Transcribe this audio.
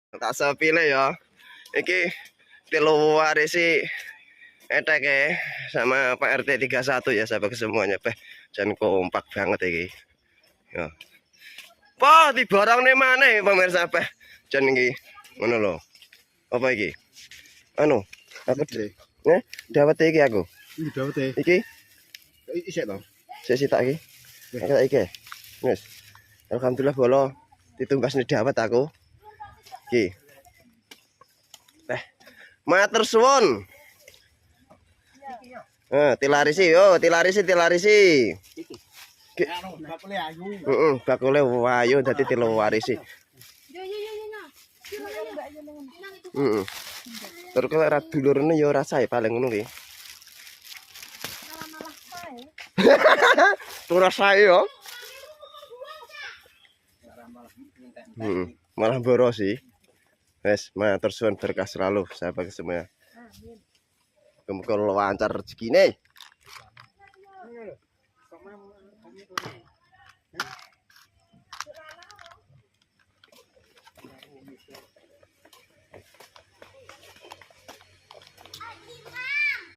Tak sepile ya. Iki telu warisi eteke sama Pak RT 31 ya sahabat semuanya. Jan kompak banget iki. Ya. Pak di barang nih mana pemirsa jan iki ngono lho. Apa iki? Anu, aku dapat iki aku. Dapat Iki isik to. sik tak iki. Aku tak iki. Wis. Alhamdulillah bolo ditumbas nih dapat aku. Iki. Matur suwun. Tilarisi yo, tilarisi. Anu, bakule ayu. Bakule wayu dadi telu warisi. Terus kalau ora dulurne ya ora sae paling ngono ki. Ora sae yo. Malah boros sih. Wes, matur suwun berkah selalu sahabat semuanya. Muga-muga lancar rezekine.